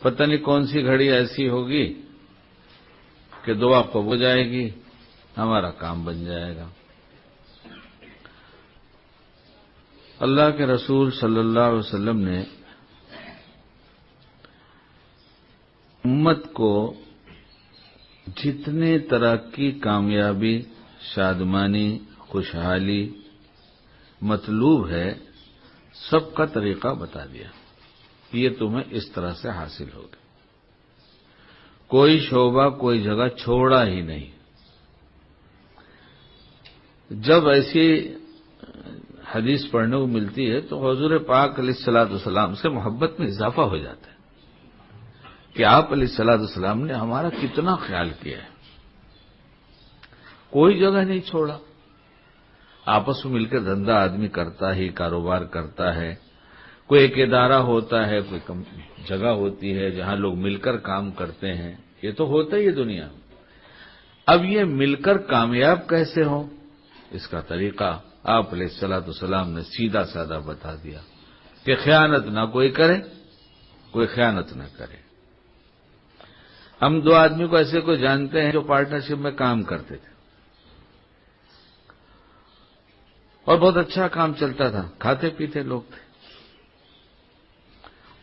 پتہ نہیں کون سی گھڑی ایسی ہوگی کہ دعا قبول ہو جائے گی، ہمارا کام بن جائے گا۔ اللہ کے رسول صلی اللہ علیہ وسلم نے امت کو جتنے طرح کی کامیابی، شادمانی، خوشحالی مطلوب ہے، سب کا طریقہ بتا دیا، یہ تمہیں اس طرح سے حاصل ہوگی۔ کوئی شعبہ، کوئی جگہ چھوڑا ہی نہیں۔ جب ایسی حدیث پڑھنے کو ملتی ہے تو حضور پاک علیہ الصلوۃ والسلام سے محبت میں اضافہ ہو جاتا ہے کہ آپ علیہ الصلوۃ والسلام نے ہمارا کتنا خیال کیا ہے، کوئی جگہ نہیں چھوڑا۔ آپس میں مل کر دھندا آدمی کرتا ہی، کاروبار کرتا ہے، کوئی ایک ادارہ ہوتا ہے، کوئی جگہ ہوتی ہے جہاں لوگ مل کر کام کرتے ہیں، یہ تو ہوتا ہی ہے دنیا میں۔ اب یہ مل کر کامیاب کیسے ہو، اس کا طریقہ آپ علیہ الصلوۃ والسلام نے سیدھا سادہ بتا دیا کہ خیانت نہ کوئی کرے، کوئی خیانت نہ کرے۔ ہم دو آدمی کو ایسے کو جانتے ہیں جو پارٹنرشپ میں کام کرتے تھے اور بہت اچھا کام چلتا تھا، کھاتے پیتے لوگ تھے۔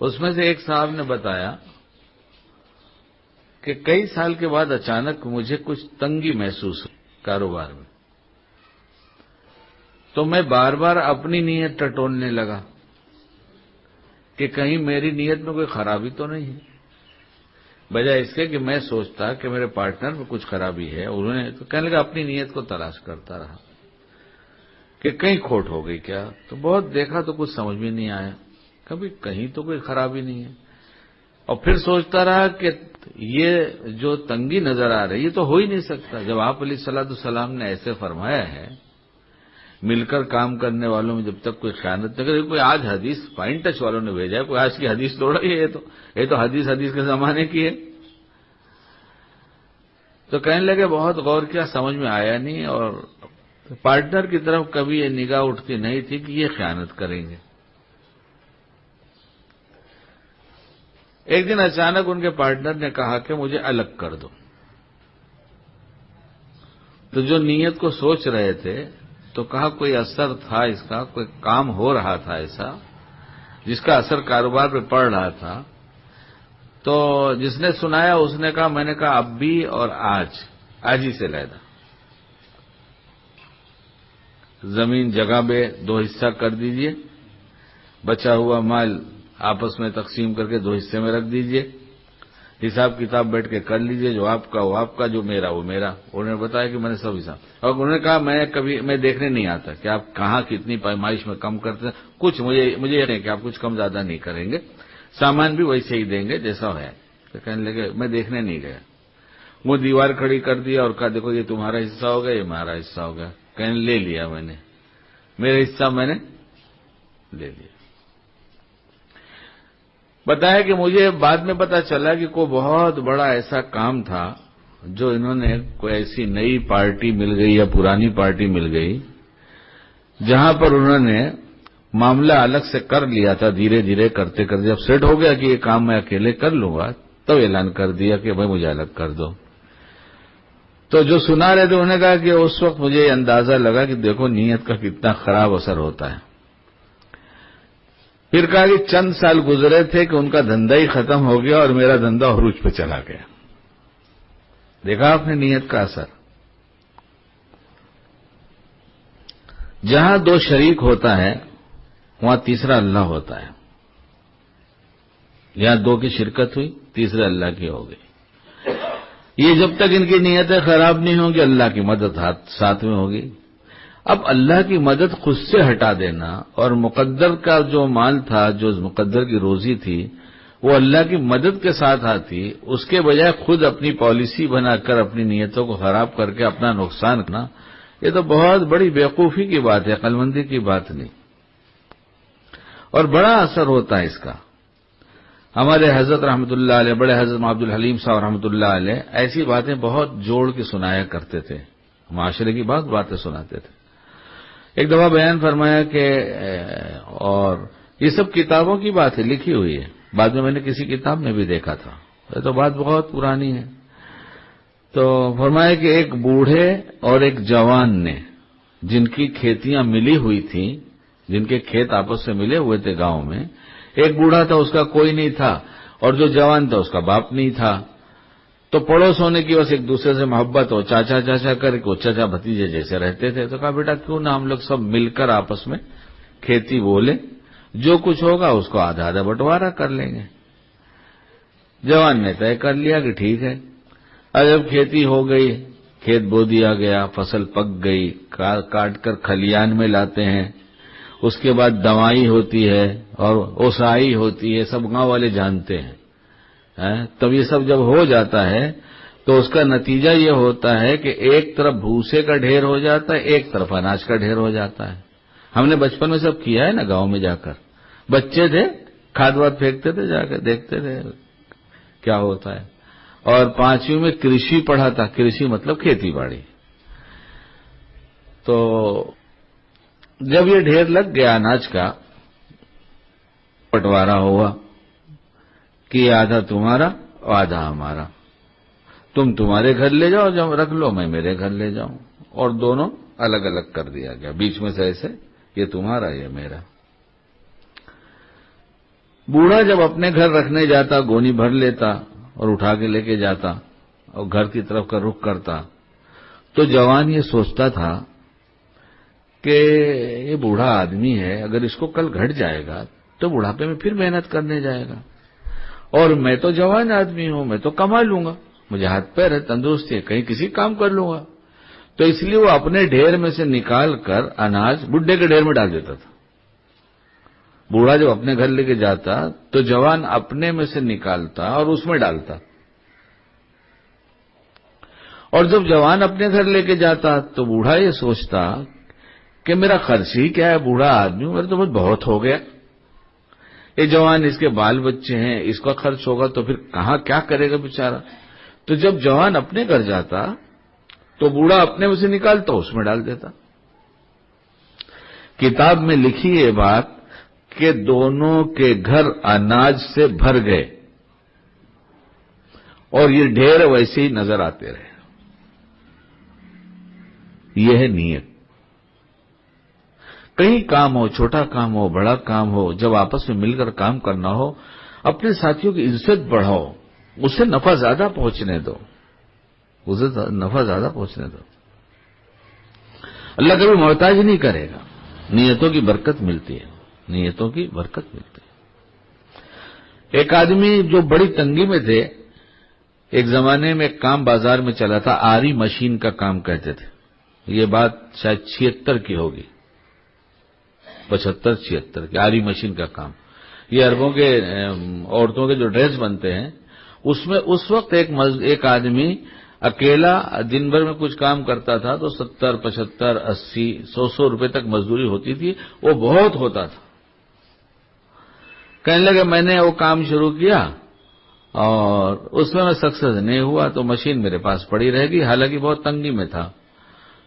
اس میں سے ایک صاحب نے بتایا کہ کئی سال کے بعد اچانک مجھے کچھ تنگی محسوس ہوئی کاروبار میں، تو میں بار بار اپنی نیت ٹٹولنے لگا کہ کہیں میری نیت میں کوئی خرابی تو نہیں ہے، بجائے اس کے کہ میں سوچتا کہ میرے پارٹنر میں کچھ خرابی ہے، انہوں نے تو کہنے لگا اپنی نیت کو تلاش کرتا رہا کہ کہیں کھوٹ ہو گئی کیا، تو بہت دیکھا تو کچھ سمجھ میں نہیں آیا، کبھی کہیں تو کوئی خرابی نہیں ہے، اور پھر سوچتا رہا کہ یہ جو تنگی نظر آ رہی ہے تو ہو ہی نہیں سکتا، جب آپ علیہ الصلوۃ والسلام نے ایسے فرمایا ہے مل کر کام کرنے والوں میں جب تک کوئی خیانت نہ کرے۔ کوئی آج حدیث فائن ٹچ والوں نے بھیجا ہے، کوئی آج کی حدیث توڑا ہی ہے، یہ تو حدیث کے زمانے کی ہے۔ تو کہنے لگے بہت غور کیا، سمجھ میں آیا نہیں، اور پارٹنر کی طرف کبھی یہ نگاہ اٹھتی نہیں تھی کہ یہ خیانت کریں گے۔ ایک دن اچانک ان کے پارٹنر نے کہا کہ مجھے الگ کر دو، تو جو نیت کو سوچ رہے تھے تو کہا کوئی اثر تھا اس کا، کوئی کام ہو رہا تھا ایسا جس کا اثر کاروبار پہ پڑ رہا تھا، تو جس نے سنایا اس نے کہا، میں نے کہا اب بھی اور آج ہی سے علیحدہ، زمین جگہ میں 2 حصہ کر دیجئے، بچا ہوا مال آپس میں تقسیم کر کے 2 حصے میں رکھ دیجئے، حساب کتاب بیٹھ کے کر لیجئے، جو آپ کا وہ آپ کا، جو میرا وہ میرا۔ انہوں نے بتایا کہ میں نے سب حساب، اور انہوں نے کہا میں دیکھنے نہیں آتا کہ آپ کہاں کتنی پیمائش میں کم کرتے ہیں، کچھ مجھے یہ نہیں کہ آپ کچھ کم زیادہ نہیں کریں گے، سامان بھی ویسے ہی دیں گے جیسا ہے۔ تو کہنے لگے میں دیکھنے نہیں گیا، وہ دیوار کھڑی کر دیا اور کہا دیکھو یہ تمہارا حصہ ہو گیا، یہ ہمارا حصہ ہو گیا۔ کہنے لے لیا میں نے، میرا حصہ میں نے لے لیا۔ بتایا کہ مجھے بعد میں پتا چلا کہ کوئی بہت بڑا ایسا کام تھا جو انہوں نے کوئی ایسی نئی پارٹی مل گئی یا پرانی پارٹی مل گئی جہاں پر انہوں نے معاملہ الگ سے کر لیا تھا، دھیرے دھیرے کرتے کرتے جب سیٹ ہو گیا کہ یہ کام میں اکیلے کر لوں گا تب اعلان کر دیا کہ بھائی مجھے الگ کر دو۔ تو جو سنا رہے تھے انہوں نے کہا کہ اس وقت مجھے یہ اندازہ لگا کہ دیکھو نیت کا کتنا خراب اثر ہوتا ہے۔ پھر کہا کہ چند سال گزرے تھے کہ ان کا دھندا ہی ختم ہو گیا اور میرا دھندا عروج پہ چلا گیا۔ دیکھا آپ نے نیت کا اثر۔ جہاں 2 شریک ہوتا ہے وہاں تیسرا اللہ ہوتا ہے، یہاں 2 کی شرکت ہوئی، تیسرے اللہ کی ہو گئی۔ یہ جب تک ان کی نیتیں خراب نہیں ہوں گی اللہ کی مدد ساتھ میں ہوگی۔ اب اللہ کی مدد خود سے ہٹا دینا اور مقدر کا جو مال تھا، جو مقدر کی روزی تھی، وہ اللہ کی مدد کے ساتھ آتی، اس کے بجائے خود اپنی پالیسی بنا کر اپنی نیتوں کو خراب کر کے اپنا نقصان کرنا، یہ تو بہت بڑی بیوقوفی کی بات ہے، عقل مندی کی بات نہیں، اور بڑا اثر ہوتا ہے اس کا۔ ہمارے حضرت رحمۃ اللہ علیہ، بڑے حضرت عبد الحلیم صاحب رحمۃ اللہ علیہ ایسی باتیں بہت جوڑ کے سنایا کرتے تھے، معاشرے کی بہت باتیں سناتے تھے۔ ایک دفعہ بیان فرمایا کہ اور یہ سب کتابوں کی بات ہے، لکھی ہوئی ہے بعد میں نے کسی کتاب میں بھی دیکھا تھا، یہ تو بات بہت پرانی ہے۔ تو فرمایا کہ ایک بوڑھے اور ایک جوان نے، جن کی کھیتیاں ملی ہوئی تھیں، جن کے کھیت آپس سے ملے ہوئے تھے گاؤں میں، ایک بوڑھا تھا اس کا کوئی نہیں تھا، اور جو جوان تھا اس کا باپ نہیں تھا، تو پڑوس ہونے کی بس ایک دوسرے سے محبت ہو، چاچا چاچا کر کے چاچا بھتیجے جیسے رہتے تھے۔ تو کہا بیٹا کیوں نہ ہم لوگ سب مل کر آپس میں کھیتی بولے، جو کچھ ہوگا اس کو آدھا آدھا بٹوارا کر لیں گے۔ جوان نے طے کر لیا کہ ٹھیک ہے۔ اب جب کھیتی ہو گئی، کھیت بو دیا گیا، فصل پک گئی، کاٹ کر کھلیان میں لاتے ہیں، اس کے بعد دوائی ہوتی ہے اور اوسائی ہوتی ہے، سب گاؤں والے جانتے ہیں۔ تب یہ سب جب ہو جاتا ہے تو اس کا نتیجہ یہ ہوتا ہے کہ ایک طرف بھوسے کا ڈھیر ہو جاتا ہے، ایک طرف اناج کا ڈھیر ہو جاتا ہے۔ ہم نے بچپن میں سب کیا ہے نا، گاؤں میں جا کر بچے تھے، کھاد واد پھینکتے تھے، جا کر دیکھتے تھے کیا ہوتا ہے۔ اور 5ویں میں کرشی پڑھا تھا، کرشی مطلب کھیتی باڑی۔ تو جب یہ ڈھیر لگ گیا اناج کا، بٹوارا ہوا کہ آدھا تمہارا اور آدھا ہمارا، تم تمہارے گھر لے جاؤ، جب رکھ لو میں میرے گھر لے جاؤں، اور دونوں الگ الگ کر دیا گیا، بیچ میں سے ایسے یہ تمہارا یہ میرا۔ بوڑھا جب اپنے گھر رکھنے جاتا گونی بھر لیتا اور اٹھا کے لے کے جاتا اور گھر کی طرف کا رخ کرتا، تو جوان یہ سوچتا تھا کہ یہ بوڑھا آدمی ہے، اگر اس کو کل گھٹ جائے گا تو بڑھاپے میں پھر محنت کرنے جائے گا، اور میں تو جوان آدمی ہوں، میں تو کما لوں گا، مجھے ہاتھ پیر ہے، تندرستی ہے، کہیں کسی کام کر لوں گا۔ تو اس لیے وہ اپنے ڈھیر میں سے نکال کر اناج بڈھے کے ڈھیر میں ڈال دیتا تھا۔ بوڑھا جب اپنے گھر لے کے جاتا تو جوان اپنے میں سے نکالتا اور اس میں ڈالتا، اور جب جوان اپنے گھر لے کے جاتا تو بوڑھا یہ سوچتا کہ میرا خرچ ہی کیا ہے، بوڑھا آدمی ہوں، میرا تو بہت ہو گیا، یہ جوان اس کے بال بچے ہیں، اس کا خرچ ہوگا تو پھر کہاں کیا کرے گا بیچارہ۔ تو جب جوان اپنے گھر جاتا تو بوڑھا اپنے میں سے نکالتا اس میں ڈال دیتا۔ کتاب میں لکھی یہ بات کہ دونوں کے گھر اناج سے بھر گئے اور یہ ڈھیر ویسے ہی نظر آتے رہے۔ یہ ہے نیت۔ کہیں کام ہو، چھوٹا کام ہو، بڑا کام ہو، جب آپس میں مل کر کام کرنا ہو، اپنے ساتھیوں کی عزت بڑھاؤ، اسے نفع زیادہ پہنچنے دو، اسے نفع زیادہ پہنچنے دو۔ اللہ کبھی محتاج نہیں کرے گا، نیتوں کی برکت ملتی ہے، نیتوں کی برکت ملتی ہے۔ ایک آدمی جو بڑی تنگی میں تھے، ایک زمانے میں ایک کام بازار میں چلا تھا، آری مشین کا کام کہتے تھے، یہ بات شاید 76 کی ہوگی، 75-76 کی، آری مشین کا کام۔ یہ عربوں کے عورتوں کے جو ڈریس بنتے ہیں، اس میں اس وقت ایک آدمی اکیلا دن بھر میں کچھ کام کرتا تھا تو 70, 75, 80, 100 روپے تک مزدوری ہوتی تھی، وہ بہت ہوتا تھا۔ کہنے لگے میں نے وہ کام شروع کیا اور اس میں سکسیس نہیں ہوا تو مشین میرے پاس پڑی رہ گئی، حالانکہ بہت تنگی میں تھا،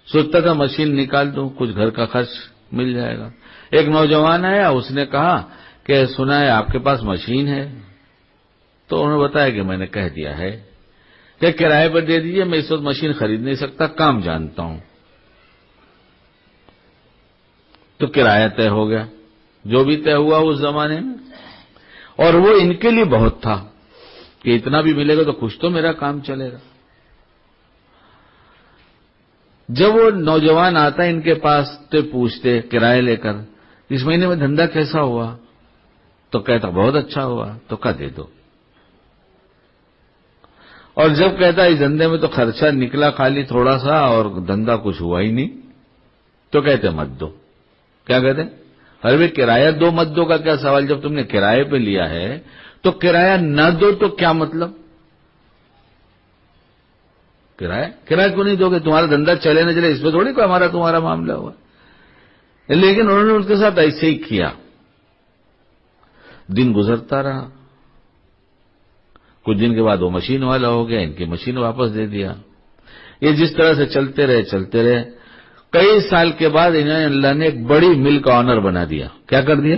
سوچتا تھا مشین نکال دوں، کچھ گھر کا خرچ مل جائے گا۔ ایک نوجوان آیا، اس نے کہا کہ سنا ہے آپ کے پاس مشین ہے، تو انہوں نے بتایا کہ میں نے کہہ دیا ہے کہ کرائے پر دے دیجیے، میں اس وقت مشین خرید نہیں سکتا، کام جانتا ہوں۔ تو کرایہ طے ہو گیا، جو بھی طے ہوا اس زمانے میں، اور وہ ان کے لیے بہت تھا کہ اتنا بھی ملے گا تو کچھ تو میرا کام چلے گا۔ جب وہ نوجوان آتا ان کے پاس تو پوچھتے کرایہ لے کر، اس مہینے میں دھندا کیسا ہوا؟ تو کہتا بہت اچھا ہوا، تو کہا دے دو۔ اور جب کہتا اس دھندے میں تو خرچہ نکلا خالی تھوڑا سا اور دھندا کچھ ہوا ہی نہیں، تو کہتے مت دو۔ کیا کہتے؟ ہر وقت کرایہ دو مت دو کا کیا سوال؟ جب تم نے کرایے پہ لیا ہے تو کرایہ نہ دو تو کیا مطلب؟ کرایہ کیوں نہیں دو گے؟ تمہارا دھندا چلے نہ چلے اس پہ تھوڑی کوئی ہمارا تمہارا معاملہ ہوا۔ لیکن انہوں نے ان کے ساتھ ایسے ہی کیا۔ دن گزرتا رہا، کچھ دن کے بعد وہ مشین والا ہو گیا، ان کی مشین واپس دے دیا۔ یہ جس طرح سے چلتے رہے، کئی سال کے بعد انہیں اللہ نے ایک بڑی مل کا آنر بنا دیا۔ کیا کر دیا؟